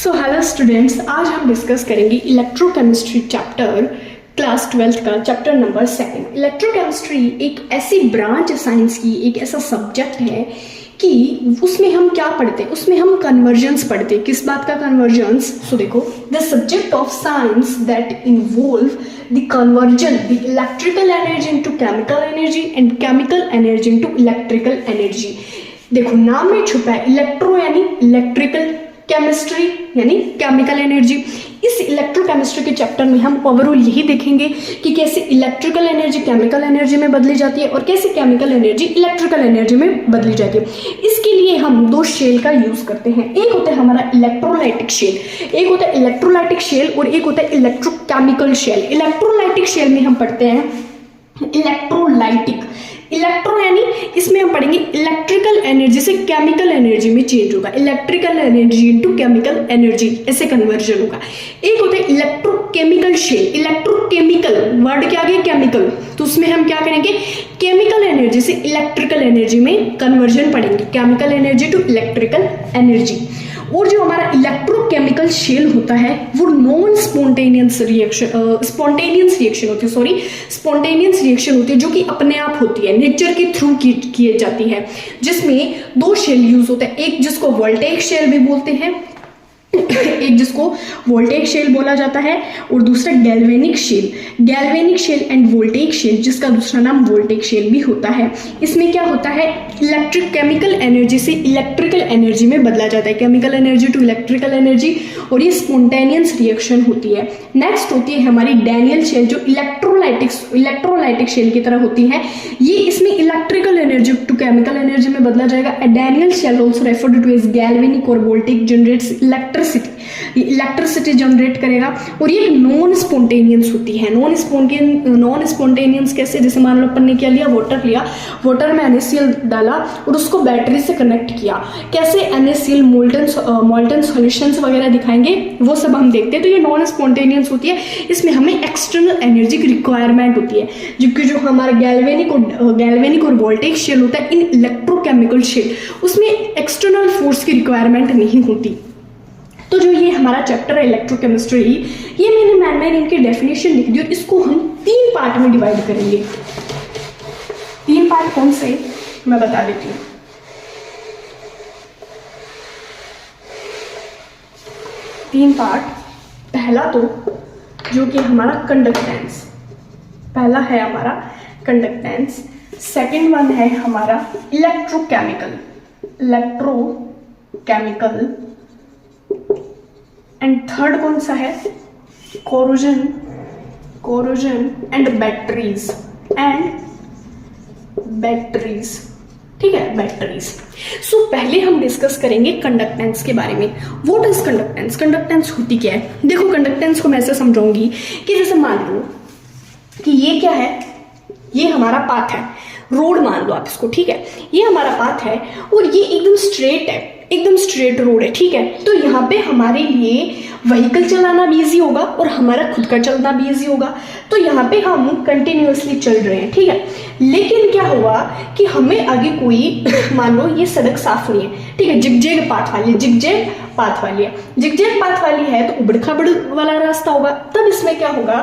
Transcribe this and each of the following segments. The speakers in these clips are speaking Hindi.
सो हेलो स्टूडेंट्स, आज हम डिस्कस करेंगे इलेक्ट्रोकेमिस्ट्री चैप्टर क्लास 12th का चैप्टर नंबर 2। इलेक्ट्रोकेमिस्ट्री एक ऐसी ब्रांच है साइंस की, एक ऐसा सब्जेक्ट है कि उसमें हम क्या पढ़ते हैं, उसमें हम कन्वर्जन्स पढ़ते हैं। किस बात का कन्वर्जन्स? सो देखो, the subject of science that involve the conversion the electrical energy into chemical energy and chemical energy into electrical energy. देखो, नाम में छुपा है इलेक्ट्रो यानी इलेक्ट्रिकल, केमिस्ट्री यानी केमिकल एनर्जी। इस इलेक्ट्रोकेमिस्ट्री के चैप्टर में हम ओवरऑल यही देखेंगे कि कैसे इलेक्ट्रिकल एनर्जी केमिकल एनर्जी में बदली जाती है और कैसे केमिकल एनर्जी इलेक्ट्रिकल एनर्जी में बदली जाती है। इसके लिए हम दो शेल का यूज करते हैं। एक होता है हमारा इलेक्ट्रोलाइटिक शेल, एक होता है इलेक्ट्रोलाइटिक शेल और एक होता है इलेक्ट्रोकेमिकल शेल। इलेक्ट्रोलाइटिक शेल में हम पढ़ते हैं इलेक्ट्रोलाइटिक, इलेक्ट्रो यानी इसमें हम पढ़ेंगे इलेक्ट्रिकल एनर्जी से केमिकल एनर्जी में चेंज होगा, electrical energy into chemical energy ऐसे कन्वर्जन होगा। एक होता है इलेक्ट्रोकेमिकल शेल, इलेक्ट्रोकेमिकल वर्ड के आगे केमिकल, तो उसमें हम क्या करेंगे, केमिकल एनर्जी से इलेक्ट्रिकल एनर्जी में कन्वर्जन पढ़ेंगे, chemical energy to electrical energy. और जो हमारा इलेक्ट्रोकेमिकल शेल होता है वो non spontaneous reaction spontaneous reaction होती है जो कि अपने आप होती है, नेचर के थ्रू किए जाती है, जिसमें दो शेल यूज होता है। एक जिसको वोल्टेइक शेल भी बोलते हैं, एक जिसको वोल्टेइक शेल बोला जाता है और दूसरा galvanic cell, galvanic cell and voltaic cell, जिसका दूसरा नाम वोल्टेइक शेल भी होता है। इसमें क्या होता है, इलेक्ट्रिक केमिकल एनर्जी से इलेक्ट्रिकल एनर्जी में बदला जाता है, chemical energy to electrical energy, और ये स्पॉन्टेनियस रिएक्शन होती है। नेक्स्ट होती है हमारी डैनियल शेल, जो इलेक्ट्रोलाइटिक शेल की तरह होती है। ये इसमें electrical energy to chemical energy में बदला जाएगा। Daniell cell also referred to as galvanic और वोल्टेइक जनरेट्स इलेक्ट्रिसिटी जनरेट करेगा। और ये नॉन स्पॉन्टेनियस होती है। नॉन स्पॉन्टेनियस कैसे? जैसे मान लो अपन ने क्या लिया, वाटर में NaCl डाला और उसको बैटरी से कनेक्ट किया, कैसे NaCl मोल्टन सॉल्यूशंस वगैरह दिखाएंगे, वो सब हम देखते हैं। तो ये नॉन स्पॉन्टेनियस होती है, इसमें हमें एक्सटर्नल एनर्जी की रिक्वायरमेंट होती है, जबकि जो हमारा गैल्वेनिक और वोल्टेइक शेल होता है, इन इलेक्ट्रोकेमिकल शेल, उसमें एक्सटर्नल फोर्स की रिक्वायरमेंट नहीं होती। तो जो ये हमारा चैप्टर है इलेक्ट्रोकेमिस्ट्री, ये मैंने इनकी डेफिनेशन लिख दी और इसको हम 3 पार्ट में डिवाइड करेंगे। 3 पार्ट कौन से मैं बता देती हूँ। 3 पार्ट, पहला तो जो कि हमारा कंडक्टेंस, पहला है हमारा कंडक्टेंस, सेकंड वन है हमारा इलेक्ट्रोकेमिकल एंड थर्ड कौन सा है, कोरोजन एंड बैटरीज ठीक है, बैटरीज। सो पहले हम डिस्कस करेंगे कंडक्टेंस के बारे में। What is conductance? कंडक्टेंस होती क्या है? देखो, कंडक्टेंस को मैं ऐसे समझाऊंगी कि जैसे मान लो कि ये क्या है, ये हमारा पाथ है, रोड मान लो आप इसको, ठीक है, ये हमारा पाथ है और ये एकदम स्ट्रेट है, एकदम स्ट्रेट रोड है, ठीक है। तो यहाँ पे हमारे लिए व्हीकल चलाना भी इजी होगा और हमारा खुद का चलना भी इजी होगा। तो यहाँ पे हम कंटिन्यूअसली चल रहे हैं, ठीक है। लेकिन क्या हुआ कि हमें आगे कोई मान लो ये सड़क साफ नहीं है, ठीक है, जिगजैग पाथ वाली है, तो उबड़ खाबड़ वाला रास्ता होगा। तब इसमें क्या होगा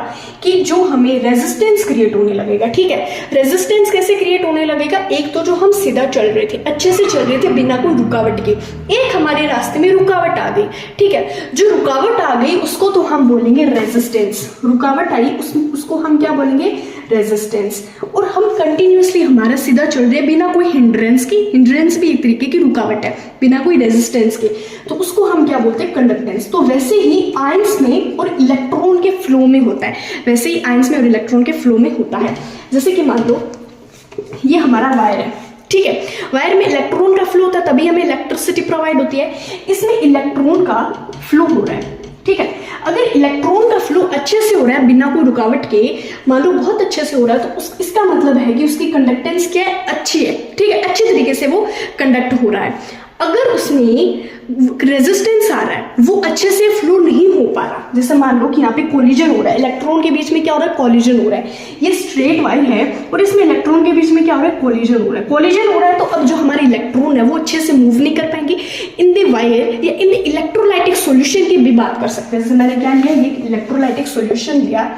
कि जो हमें रेजिस्टेंस क्रिएट होने लगेगा, ठीक है। रेजिस्टेंस कैसे क्रिएट होने लगेगा? एक तो जो हम सीधा चल रहे थे, अच्छे से चल रहे थे बिना कोई रुकावट के, एक हमारे रास्ते में रुकावट आ गई, ठीक है। जो रुकावट आ गई उसको तो हम बोलेंगे रेजिस्टेंस, रुकावट आई उसको हम क्या बोलेंगे, रेजिस्टेंस। और हम कंटिन्यूअसली हमारा सीधा चल रहे हैं बिना कोई हिंड्रेंस भी एक तरीके की रुकावट है, बिना कोई रेजिस्टेंस के, तो उसको हम क्या बोलते हैं, कंडक्टेंस। तो वैसे ही आयंस में और इलेक्ट्रॉन के फ्लो में होता है, जैसे कि मान लो ये हमारा वायर है, ठीक है, वायर में इलेक्ट्रॉन का फ्लो होता है, तभी हमें इलेक्ट्रिसिटी प्रोवाइड होती है। इसमें इलेक्ट्रॉन का फ्लो हो रहा है, ठीक है। अगर इलेक्ट्रॉन का फ्लो अच्छे से हो रहा है बिना कोई रुकावट के, मान लो बहुत अच्छे से हो रहा है, तो इसका मतलब है कि उसकी कंडक्टेंस क्या है, अच्छी है, ठीक है, अच्छे तरीके से वो कंडक्ट हो रहा है। अगर उसमें रेजिस्टेंस आ रहा है, वो अच्छे से फ्लो नहीं हो पा रहा, जैसे मान लो कि यहाँ पे कोलिजन हो रहा है, इलेक्ट्रॉन के बीच में क्या हो रहा है, कोलिजन हो रहा है, ये स्ट्रेट वायर है और इसमें इलेक्ट्रॉन के बीच में क्या हो रहा है, कोलिजन हो रहा है, तो अब जो हमारे इलेक्ट्रॉन है वो अच्छे से मूव नहीं कर पाएंगे इन द वायर या इन द इलेक्ट्रोलाइटिक सॉल्यूशन की भी बात कर सकते हैं। जैसे मैंने क्या लिया, ये इलेक्ट्रोलाइटिक सॉल्यूशन लिया,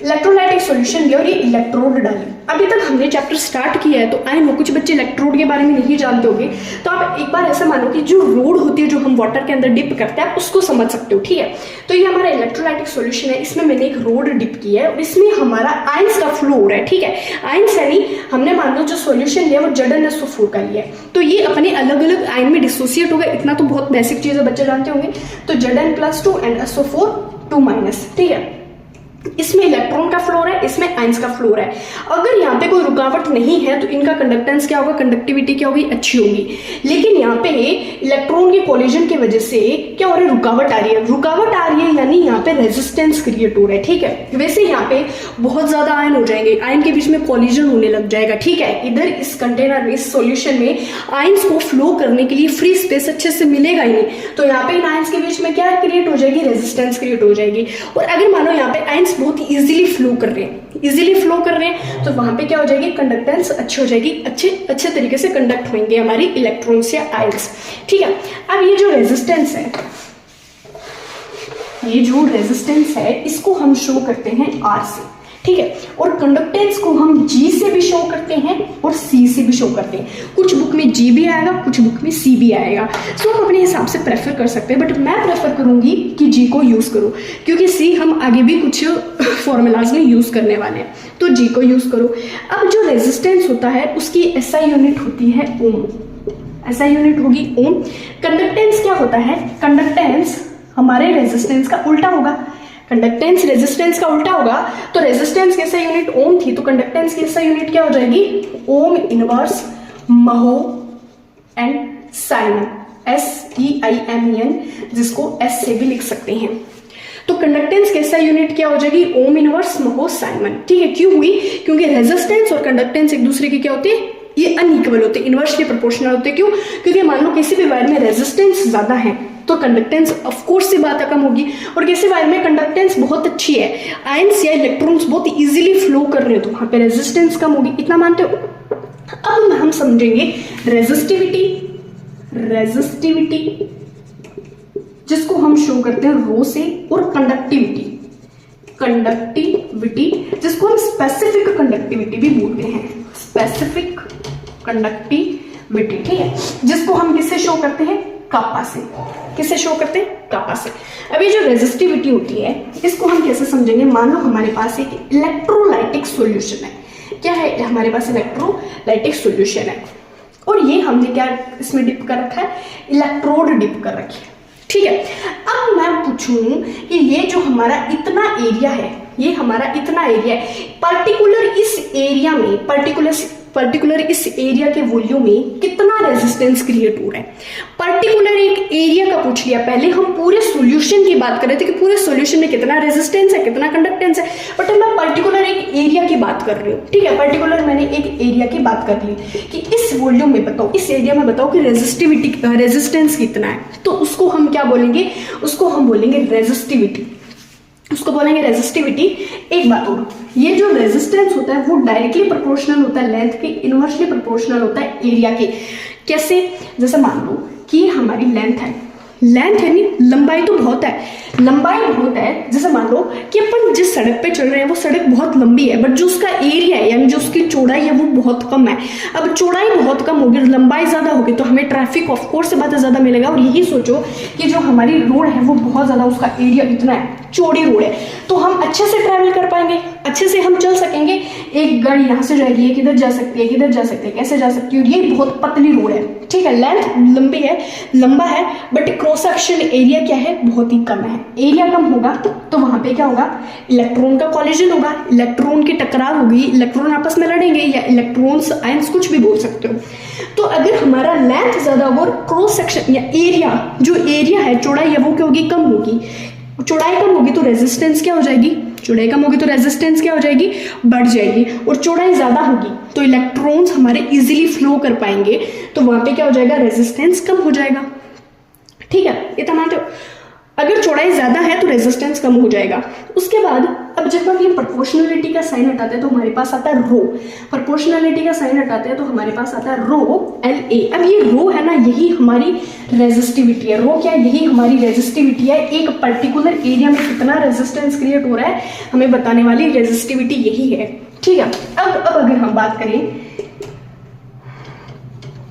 इलेक्ट्रोलाइटिक सॉल्यूशन लिया और ये इलेक्ट्रोड डाली। अभी तक हमने चैप्टर स्टार्ट किया है, तो आई नो कुछ बच्चे इलेक्ट्रोड के बारे में नहीं जानते होंगे, तो आप एक बार ऐसा मानो कि जो रोड होती है जो हम वाटर के अंदर डिप करते हैं, आप उसको समझ सकते हो, ठीक है। तो ये हमारा इलेक्ट्रोलाइटिक सॉल्यूशन है, इसमें मैंने एक रोड डिप किया है और इसमें हमारा आयंस का फ्लो हो रहा है, ठीक है। आयंस यानी हमने मान लो जो सॉल्यूशन लिया वो Zn का लिया है, तो ये अपने अलग अलग आयन में डिसोसिएट होगा। इतना तो बहुत बेसिक चीज है, बच्चे जानते होंगे। तो Zn+2 एंड SO4 2-, ठीक है। इसमें इलेक्ट्रॉन का फ्लो है, इसमें आयंस का फ्लो है। अगर यहाँ पे कोई रुकावट नहीं है तो इनका कंडक्टेंस क्या होगा, कंडक्टिविटी क्या होगी, अच्छी होगी। लेकिन यहाँ पे इलेक्ट्रॉन के कोलिजन की वजह से क्या हो रहा है, रुकावट आ रही है। रुकावट आ रही है यानी यहाँ पे रेजिस्टेंस क्रिएट हो रहा है, ठीक है। वैसे यहाँ पे बहुत ज्यादा आयन हो जाएंगे, आयन के बीच में कोलिजन होने लग जाएगा, ठीक है। इधर इस कंटेनर में, इस सॉल्यूशन में आयंस को फ्लो करने के लिए फ्री स्पेस अच्छे से मिलेगा ही नहीं, तो यहाँ पे इन आयंस के बीच में क्या क्रिएट हो जाएगी, रेजिस्टेंस क्रिएट हो जाएगी। और अगर मानो यहाँ पे आयंस बहुत ही इजीली फ्लो कर रहे हैं, तो वहां पे क्या हो जाएगी, कंडक्टेंस अच्छी हो जाएगी, अच्छे तरीके से कंडक्ट होंगे हमारी इलेक्ट्रॉन्स या आयंस, ठीक है। अब ये जो रेजिस्टेंस है, इसको हम शो करते हैं R से, ठीक है। और कंडक्टेंस को हम G से भी शो करते हैं और C से भी शो करते हैं। कुछ बुक में G भी आएगा, कुछ बुक में C भी आएगा, सो आप अपने हिसाब से प्रेफर कर सकते हैं, बट मैं प्रेफर करूंगी कि G को यूज करो, क्योंकि C हम आगे भी कुछ फॉर्मूलाज में यूज करने वाले हैं, तो G को यूज करो। अब जो रेजिस्टेंस होता है उसकी SI यूनिट होती है ओम, SI यूनिट होगी ओम। कंडक्टेंस क्या होता है, कंडक्टेंस हमारे रेजिस्टेंस का उल्टा होगा, कंडक्टेंस रेजिस्टेंस का उल्टा होगा। तो रेजिस्टेंस की SI यूनिट ओम थी, तो कंडक्टेंस की SI यूनिट क्या हो जाएगी, ohm inverse mho and siemens, SEIMEN, जिसको S से भी लिख सकते हैं। तो कंडक्टेंस की SI यूनिट क्या हो जाएगी, ओम इनवर्स महो साइमन, ठीक है। क्यों हुई, क्योंकि रेजिस्टेंस और कंडक्टेंस एक दूसरे की क्या होती है, ये अनइक्वल होते हैं, इनवर्सली प्रोपोर्शनल होते हैं। क्यों, क्योंकि मान लो किसी भी वायर में रेजिस्टेंस ज्यादा है तो कंडक्टेंस ऑफ कोर्स से बात कम होगी, और किसी वायर में कंडक्टेंस बहुत अच्छी है, आयंस या इलेक्ट्रॉन्स बहुत इजीली फ्लो कर रहे हो, तो वहां पे रेजिस्टेंस कम होगी। इतना मानते हो। अब हम समझेंगे रेजिस्टिविटी, जिसको हम शो करते हैं रो से, और कंडक्टिविटी जिसको हम स्पेसिफिक कंडक्टिविटी भी बोलते हैं, स्पेसिफिक कंडक्टिविटी, ठीक है, जिसको हम किससे शो करते हैं, कापा से। किससे शो करते हैं, कापा से। अब ये जो रेजिस्टिविटी होती है इसको हम कैसे समझेंगे, मान लो हमारे पास एक इलेक्ट्रोलाइटिक सॉल्यूशन है। क्या है हमारे पास, इलेक्ट्रोलाइटिक सॉल्यूशन है, और ये हमने क्या इसमें डिप कर रखा है, इलेक्ट्रोड डिप कर रखी है, ठीक है। अब मैं पूछूं कि ये जो हमारा इतना एरिया है, ये हमारा इतना एरिया है, पर्टिकुलर इस एरिया में, पर्टिकुलर इस एरिया के वॉल्यूम में कितना रेजिस्टेंस क्रिएट हो रहा है। पर्टिकुलर एक एरिया का पूछ लिया, पहले हम पूरे सॉल्यूशन की बात कर रहे थे कि पूरे सॉल्यूशन में कितना रेजिस्टेंस है, कितना कंडक्टेंस है, बट मैं पर्टिकुलर एक एरिया की बात कर रही हूँ, ठीक है। पर्टिकुलर मैंने एक एरिया की बात कर ली कि इस वॉल्यूम में बताओ, इस एरिया में बताओ कि रेजिस्टेंस कितना है, तो उसको हम क्या बोलेंगे, उसको हम बोलेंगे रेजिस्टिविटी, एक बात और, ये जो रेजिस्टेंस होता है वो डायरेक्टली प्रोपोर्शनल होता है लेंथ के, इनवर्सली प्रोपोर्शनल होता है एरिया के। कैसे, जैसे मान लो कि हमारी लेंथ है यानी लंबाई तो बहुत है, जैसे मान लो कि अपन जिस सड़क पे चल रहे हैं वो सड़क बहुत लंबी है, बट जो उसका एरिया है यानी जो उसकी चौड़ाई है वो बहुत कम है। अब चौड़ाई बहुत कम होगी, लंबाई ज्यादा होगी, तो हमें ट्रैफिक ऑफ कोर्स से बात ज्यादा मिलेगा। और यही सोचो कि जो हमारी रोड है वो बहुत ज्यादा, उसका एरिया इतना है, चौड़ी रोड है, तो हम अच्छे से ट्रैवल कर पाएंगे, अच्छे से हम चल सकेंगे। एक गाड़ी यहाँ से जाएगी, एक इधर जा सकती है, किधर जा सकती है, कैसे जा सकती है, और ये बहुत पतली रोड है, ठीक है। लेंथ लंबा है, बट क्रॉस सेक्शन एरिया क्या है, बहुत ही कम है। एरिया कम होगा तो वहां पे क्या होगा, इलेक्ट्रॉन का कॉलिजन होगा, इलेक्ट्रॉन की टकराव होगी, इलेक्ट्रॉन आपस में लड़ेंगे, या इलेक्ट्रॉन्स आयंस कुछ भी बोल सकते हो। तो अगर हमारा लेंथ ज्यादा होगा और क्रॉस सेक्शन या एरिया, जो एरिया है, चौड़ाई है, वो क्या होगी, कम होगी। चौड़ाई कम होगी तो रेजिस्टेंस क्या हो जाएगी, बढ़ जाएगी। और चौड़ाई ज्यादा होगी तो इलेक्ट्रॉन्स हमारे इजीली फ्लो कर पाएंगे, तो वहां पे क्या हो जाएगा, रेजिस्टेंस कम हो जाएगा, ठीक है। इतना मानते हो। अगर चौड़ाई ज्यादा है तो रेजिस्टेंस कम हो जाएगा। उसके बाद अब जब हम ये प्रोपोर्शनलिटी का साइन हटाते हैं तो हमारे पास आता है रो, प्रोपोर्शनलिटी का साइन हटाते हैं तो हमारे पास आता है रो LA। अब ये रो है ना, यही हमारी रेजिस्टिविटी है। रो क्या है? यही हमारी रेजिस्टिविटी है। एक पर्टिकुलर एरिया में कितना रेजिस्टेंस क्रिएट हो रहा है हमें बताने वाली रेजिस्टिविटी यही है, ठीक है। अब अगर हम बात करें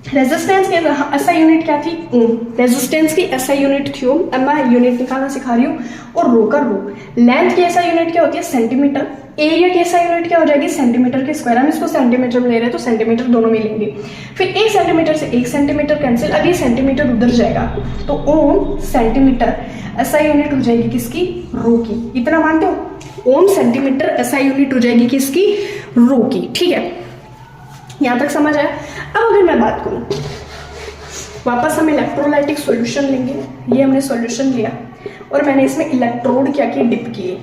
रेजिस्टेंस के ऐसा यूनिट क्या थी? ओम। रेजिस्टेंस की ऐसा यूनिट थी ओम। अब मैं यूनिट निकालना सिखा रही हूँ। और रो का रो। लेंथ की ऐसा यूनिट क्या होती है? सेंटीमीटर। एरिया की ऐसा यूनिट क्या हो जाएगी? सेंटीमीटर के स्क्वायर। हम इसको सेंटीमीटर में ले रहे हैं तो सेंटीमीटर दोनों में लेंगे। फिर 1 सेंटीमीटर से 1 सेंटीमीटर कैंसिल। अब ये सेंटीमीटर उधर जाएगा तो ओम सेंटीमीटर ऐसा यूनिट हो जाएगी किसकी? रो की। इतना मानते हो? ओम सेंटीमीटर ऐसा यूनिट हो जाएगी किसकी? रो की, ठीक है। यहां तक समझ आया? अब अगर मैं बात करूं, वापस हम इलेक्ट्रोलाइटिक सॉल्यूशन लेंगे। ये हमने सॉल्यूशन लिया और मैंने इसमें इलेक्ट्रोड क्या किए? डिप किए।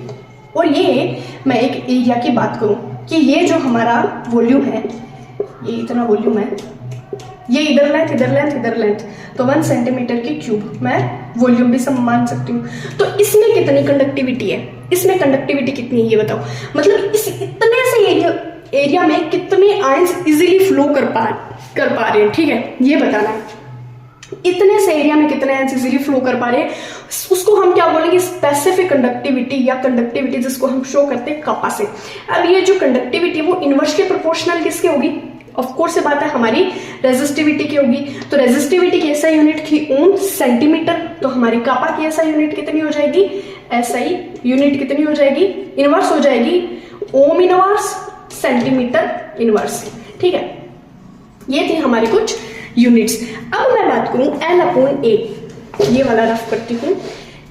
और ये मैं एक एरिया की बात करूं कि ये जो हमारा वॉल्यूम है, ये इतना वॉल्यूम है, ये इधर लेंथ इधर लेंथ इधर लेंथ, तो 1 सेंटीमीटर की क्यूब मैं वॉल्यूम भी सब मान सकती हूँ। तो इसमें कितनी कंडक्टिविटी है? इसमें कंडक्टिविटी कितनी है ये बताओ। मतलब इस इतने से एरिया में कितने आयंस इजीली फ्लो कर पा रहे हैं, ठीक है, ये बताना है। इतने से एरिया में कितने आयंस इजीली फ्लो कर पा रहे हैं, उसको हम क्या बोलेंगे? स्पेसिफिक कंडक्टिविटी या कंडक्टिविटी, जिसको हम शो करते हैं कपा से। अब ये जो कंडक्टिविटी वो इनवर्स के प्रोपोर्शनल किसके होगी? ऑफ कोर्स से बात है हमारी रेजिस्टिविटी की होगी। तो रेजिस्टिविटी की ऐसा यूनिट थी ओम सेंटीमीटर, तो हमारी कापा की ऐसा यूनिट कितनी हो जाएगी? SI यूनिट कितनी हो जाएगी? इनवर्स हो जाएगी ओम इनवर्स सेंटीमीटर इनवर्स, ठीक है। ये थी हमारी कुछ यूनिट्स। अब मैं बात करूं L/A, ये वाला रफ करती हूं।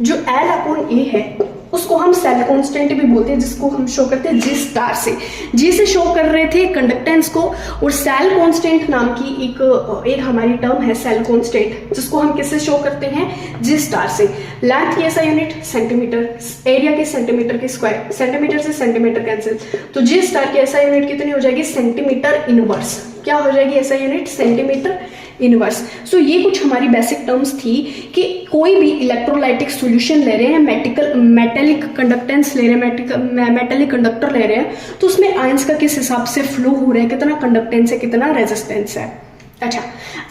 जो L/A है उसको हम सेल कांस्टेंट भी बोलते हैं, जिसको हम शो करते हैं G से। G से शो कर रहे थे कंडक्टेंस को, और सेल कांस्टेंट नाम की एक हमारी टर्म है सेल कांस्टेंट, जिसको हम किससे शो करते हैं? G से। लेंथ की ऐसा यूनिट सेंटीमीटर, एरिया के सेंटीमीटर के स्क्वायर, सेंटीमीटर से सेंटीमीटर कैंसिल, तो G की ऐसा यूनिट कितनी हो जाएगी? Centimetre inverse. क्या हो जाएगी ऐसा यूनिट? Centimetre inverse. सो ये कुछ हमारी बेसिक टर्म्स थी कि कोई भी इलेक्ट्रोलाइटिक सॉल्यूशन ले रहे हैं, मेटेलिक कंडक्टेंस ले रहे हैं, मेटेलिक कंडक्टर ले रहे हैं, तो उसमें आयंस का किस हिसाब से फ्लो हो रहा है, कितना कंडक्टेंस है, कितना रेजिस्टेंस है। अच्छा,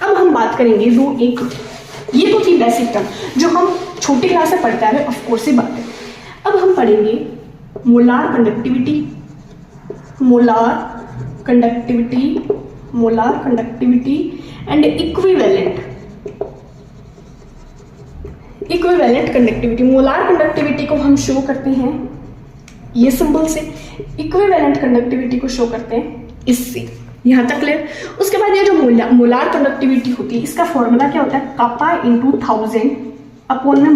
अब हम बात करेंगे रो एक। ये तो थी बेसिक टर्म जो हम छोटी क्लास से पढ़ते आ रहे हैं, ऑफकोर्स ही बात है। अब हम पढ़ेंगे molar conductivity, molar conductivity and equivalent conductivity. Molar conductivity को हम शो करते हैं ये सिंबल से, इक्विवेलेंट कंडक्टिविटी को शो करते हैं इससे। यहां तक क्लियर? उसके बाद ये जो मोलार कंडक्टिविटी होती है, इसका फॉर्मूला क्या होता है? कापा इंटू 1000 अपॉन में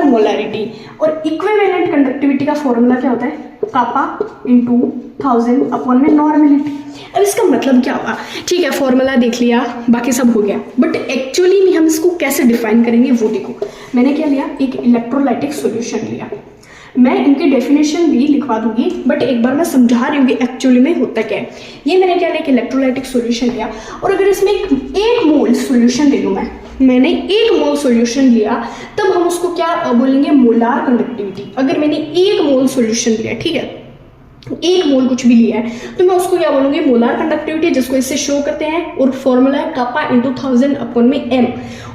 मोलारिटी, और इक्विवेलेंट कंडक्टिविटी का फॉर्मूला क्या होता है? कापा इंटू 1000 अपॉन में नॉर्मेलिटी। अब इसका मतलब क्या होगा? ठीक है, फॉर्मूला देख लिया, बाकी सब हो गया, बट एक्चुअली में हम इसको कैसे डिफाइन करेंगे वो देखो। मैंने क्या लिया? एक इलेक्ट्रोलाइटिक सॉल्यूशन लिया। मैं इनकी डेफिनेशन भी लिखवा दूंगी, बट एक बार मैं समझा रही हूँ कि एक्चुअली में होता क्या है। ये मैंने क्या लिया? एक इलेक्ट्रोलाइटिक सॉल्यूशन लिया, और अगर इसमें एक मोल सॉल्यूशन ले लूँ मैंने 1 मोल सॉल्यूशन लिया, तब हम उसको क्या बोलेंगे? Molar conductivity. अगर मैंने 1 मोल सॉल्यूशन लिया, ठीक है, 1 मोल कुछ भी लिया है, तो मैं उसको क्या बोलूंगी? मोलार कंडक्टिविटी, जिसको इससे शो करते हैं, और फॉर्मूला है कापा इंटू 1000 अपॉन में m।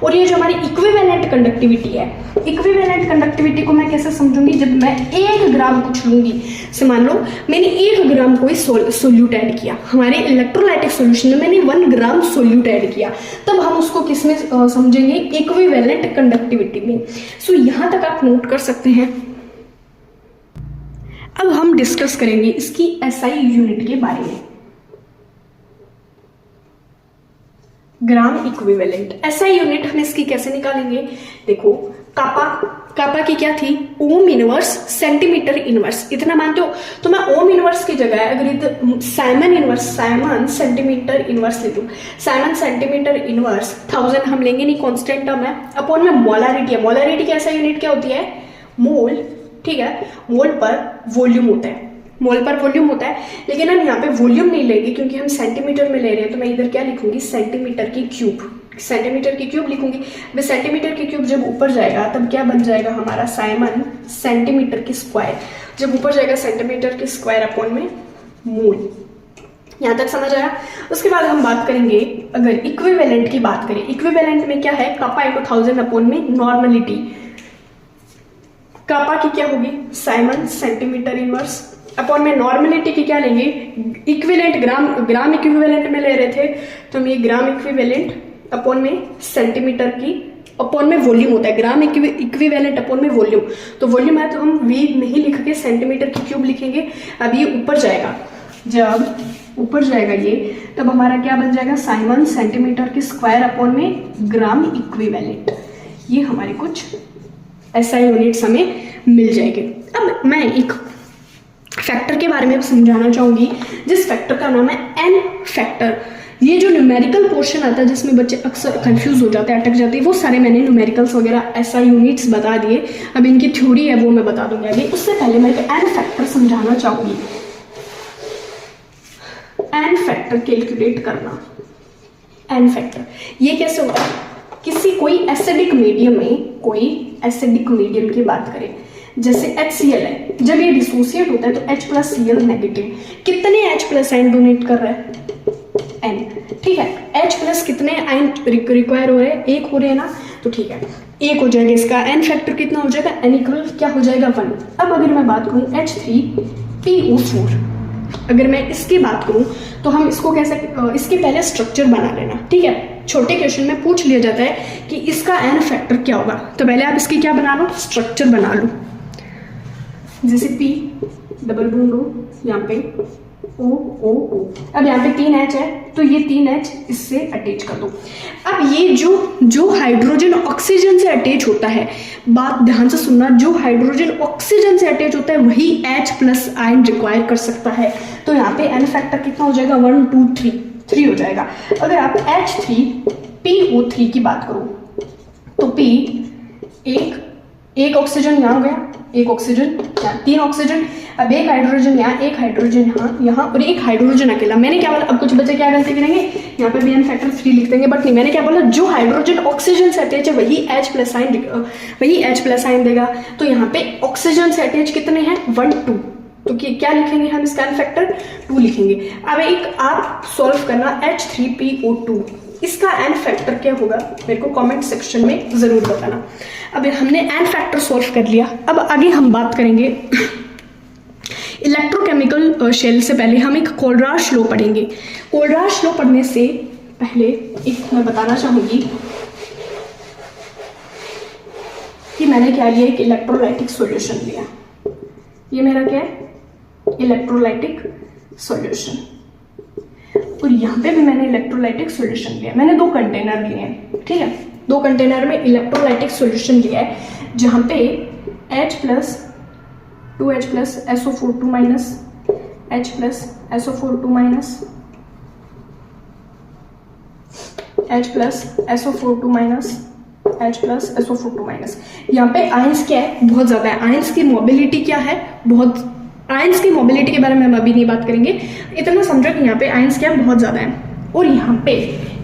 और ये जो हमारी इक्विवेलेंट कंडक्टिविटी है, इक्विवेलेंट कंडक्टिविटी को मैं कैसे समझूंगी? जब मैं 1 ग्राम कुछ लूंगी, से मान लो मैंने 1 ग्राम कोई सोल्यूट ऐड किया, हमारे इलेक्ट्रोलाइटिक सोल्यूशन में मैंने 1 ग्राम सोल्यूट ऐड किया, तब हम उसको किस में समझेंगे? इक्विवेलेंट कंडक्टिविटी में। सो यहां तक आप नोट कर सकते हैं। अब हम डिस्कस करेंगे इसकी SI यूनिट के बारे में। ग्राम इक्विवेलेंट SI यूनिट हम इसकी कैसे निकालेंगे? देखो, कापा की क्या थी? Ohm inverse centimetre inverse. इतना मानते हो? तो मैं ओम इनवर्स की जगह अगर साइमन सेंटीमीटर इनवर्स ले लूं, साइमन सेंटीमीटर इनवर्स 1000 हम लेंगे नहीं, कांस्टेंट टर्म है, अपॉन में मोलारिटी है। मोलारिटी की ऐसा यूनिट क्या होती है? मोल, ठीक है, मोल पर वॉल्यूम होता है, मोल पर वॉल्यूम होता है। लेकिन हम यहाँ पे वॉल्यूम नहीं लेंगे क्योंकि हम सेंटीमीटर में ले रहे हैं, तो मैं इधर क्या लिखूंगी? सेंटीमीटर की क्यूब, सेंटीमीटर की क्यूब लिखूंगी। वे सेंटीमीटर की क्यूब जब ऊपर जाएगा तब क्या बन जाएगा हमारा साइमन सेंटीमीटर की स्क्वायर। जब ऊपर जाएगा सेंटीमीटर की स्क्वायर अपॉन में मोल। यहाँ तक समझ आया। उसके बाद हम बात करेंगे, अगर इक्विवेलेंट की बात करें, इक्विवेलेंट में क्या है, कापा इंटू 1000 अपॉन में नॉर्मलिटी। कापा की क्या होगी, साइमन सेंटीमीटर इनवर्स अपॉन में नॉर्मलिटी की क्या लेंगे, इक्विवेलेंट ग्राम इक्विवेलेंट में ले रहे थे तो हम ये ग्राम इक्विवेलेंट अपॉन में सेंटीमीटर की अपॉन में वॉल्यूम होता है, ग्राम इक्विवेलेंट अपॉन में वॉल्यूम। तो वॉल्यूम है तो हम वी नहीं लिख के सेंटीमीटर की क्यूब लिखेंगे। अब ये ऊपर जाएगा, जब ऊपर जाएगा ये तब हमारा क्या बन जाएगा, साइमन सेंटीमीटर की स्क्वायर अपॉन में ग्राम इक्विवेलेंट। ये हमारे कुछ ऐसा यूनिट्स हमें मिल जाएंगे। अब मैं एक फैक्टर के बारे में समझाना चाहूंगी, जिस फैक्टर का नाम है एन फैक्टर। ये जो न्यूमेरिकल पोर्शन आता है जिसमें बच्चे अक्सर कंफ्यूज हो जाते हैं, अटक जाते हैं, वो सारे मैंने न्यूमेरिकल्स वगैरह ऐसा यूनिट्स बता दिए। अब इनकी थ्योरी है वो मैं बता दूंगी आगे। उससे पहले मैं एन फैक्टर समझाना चाहूंगी। एन फैक्टर कैलकुलेट करना, एन फैक्टर ये कैसे होता है, किसी कोई एसिडिक मीडियम में, कोई एसिडिक मीडियम की बात करें, जैसे HCl है, जब ये डिसोसिएट होता है तो H प्लस Cl नेगेटिव, कितने H प्लस आयन डोनेट कर रहा है, N, ठीक है। H प्लस कितने आयन रिक्वायर हो रहे हैं, एक हो रहे हैं ना, तो ठीक है एक हो जाएगा। इसका एन फैक्टर कितना हो जाएगा, N इक्वल क्या हो जाएगा 1। अब अगर मैं बात करूं H3PO4, अगर मैं इसकी बात करूं तो हम इसको कैसे, इसके पहले स्ट्रक्चर बना लेना, ठीक है। छोटे क्वेश्चन में पूछ लिया जाता है कि इसका एन फैक्टर क्या होगा, तो पहले आप इसकी क्या बना लो, स्ट्रक्चर बना लो। जैसे P डबल बॉन्ड O, यहाँ पे O। अब यहाँ पे 3H है तो ये 3H इससे अटैच कर दो। अब ये जो हाइड्रोजन ऑक्सीजन से अटैच होता है, बात ध्यान से सुनना, जो हाइड्रोजन ऑक्सीजन से अटैच होता है वही H प्लस आयन रिक्वायर कर सकता है। तो यहाँ पे एन फैक्टर कितना हो जाएगा, 1 2 3 हो जाएगा। अगर आप H3PO3 की बात करो तो P एक ऑक्सीजन यहाँ हो गया, एक ऑक्सीजन यहाँ, 3 ऑक्सीजन। अब एक हाइड्रोजन यहाँ, एक हाइड्रोजन यहाँ और एक हाइड्रोजन अकेला। मैंने क्या बोला, अब कुछ बच्चे क्या गलती करेंगे, यहाँ पे भी एन फैक्टर 3 लिख देंगे, बट नहीं, मैंने क्या बोला, जो हाइड्रोजन ऑक्सीजन से अटैच है वही H प्लस आयन देगा। तो यहाँ पे ऑक्सीजन से अटैच कितने हैं, 1 2, तो क्या लिखेंगे हम, इसका एन फैक्टर 2 लिखेंगे। अब एक आप सॉल्व करना H3PO2, इसका एन फैक्टर क्या होगा मेरे को कमेंट सेक्शन में जरूर बताना। अब हमने एन फैक्टर सॉल्व कर लिया। अब आगे हम बात करेंगे इलेक्ट्रोकेमिकल शेल से पहले हम एक कोलराश लॉ पढ़ेंगे। कोलराश लॉ पढ़ने से पहले एक मैं बताना चाहूंगी कि मैंने क्या लिया, एक इलेक्ट्रोलाइटिक सॉल्यूशन लिया। ये मेरा क्या है, इलेक्ट्रोलाइटिक सॉल्यूशन, और यहाँ पे भी मैंने इलेक्ट्रोलाइटिक सॉल्यूशन लिया। मैंने 2 कंटेनर लिए हैं, ठीक है, 2 कंटेनर में इलेक्ट्रोलाइटिक सॉल्यूशन लिया है, जहाँ पे H plus 2H plus SO4 2 minus H plus SO4 2 minus H plus SO4 2 minus H plus SO4 2 minus. यहाँ पे आयंस क्या है, बहुत ज्यादा है। आयंस की मोबिलिटी क्या है, बहुत। आयंस की मोबिलिटी के बारे में हम अभी नहीं बात करेंगे, इतना समझो कि यहाँ पे आयंस क्या बहुत ज्यादा है। और यहाँ पे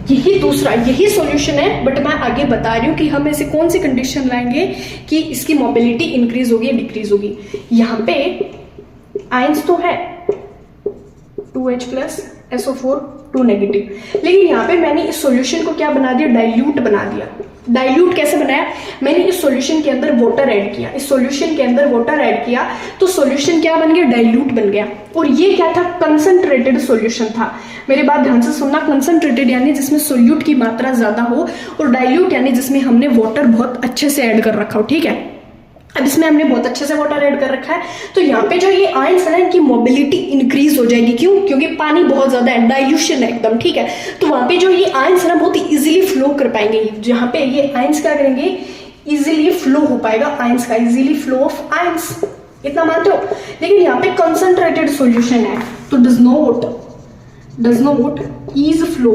यही सॉल्यूशन है, बट मैं आगे बता रही हूँ कि हम ऐसे कौन सी कंडीशन लाएंगे कि इसकी मोबिलिटी इंक्रीज होगी या डिक्रीज होगी। यहाँ पे आयंस तो है 2H प्लस SO4 2 नेगेटिव, लेकिन यहाँ पे मैंने इस सॉल्यूशन को क्या बना दिया, डाइल्यूट बना दिया। डाइल्यूट कैसे बनाया, मैंने इस सॉल्यूशन के अंदर वाटर ऐड किया, इस सॉल्यूशन के अंदर वाटर ऐड किया तो सॉल्यूशन क्या बन गया, डाइल्यूट बन गया। और ये क्या था, कंसंट्रेटेड सॉल्यूशन था। मेरी बात ध्यान से सुनना, कंसंट्रेटेड यानी जिसमें सोल्यूट की मात्रा ज्यादा हो, और डाइल्यूट यानी जिसमें हमने वाटर बहुत अच्छे से ऐड कर रखा हो, ठीक है। अब इसमें हमने बहुत अच्छे से वाटर ऐड कर रखा है, तो यहाँ पे जो ये आयंस है ना, इनकी मोबिलिटी इंक्रीज हो जाएगी। क्यों, क्योंकि पानी बहुत ज्यादा है, डाइल्यूशन है एकदम, ठीक है। तो वहां पे जो ये आयंस है ना बहुत इजीली फ्लो कर पाएंगे। जहाँ पे ये आयंस क्या करेंगे, इजीली फ्लो हो पाएगा आयंस का, इजीली फ्लो ऑफ आयंस, इतना मानते हो। लेकिन यहाँ पे कंसंट्रेटेड सॉल्यूशन है तो does not ease flow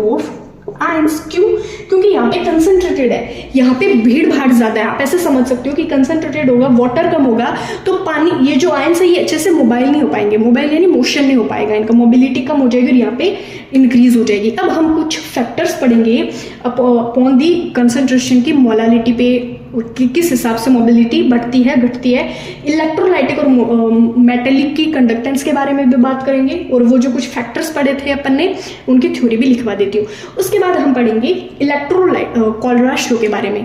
of ions. क्यों, क्योंकि यहाँ पे कंसंट्रेटेड है, यहाँ पे भीड़ भाड़ ज़्यादा है, आप ऐसे समझ सकते हो कि कंसंट्रेटेड होगा, वाटर कम होगा, तो पानी ये जो आयंस है ये अच्छे से मोबाइल नहीं हो पाएंगे, मोबाइल यानी मोशन नहीं हो पाएगा, इनका मोबिलिटी कम हो जाएगी और यहाँ पे इंक्रीज हो जाएगी। अब हम कुछ फैक्टर्स पढ़ेंगे अपॉन दी कंसंट्रेशन की मोलालिटी पे, किस हिसाब से मोबिलिटी बढ़ती है घटती है। इलेक्ट्रोलाइटिक और मेटेलिक की कंडक्टेंस के बारे में भी बात करेंगे, और वो जो कुछ फैक्टर्स पढ़े थे अपन ने उनकी थ्योरी भी लिखवा देती हूँ। उसके बाद हम पढ़ेंगे इलेक्ट्रोलाइट कोलराश लॉ के बारे में।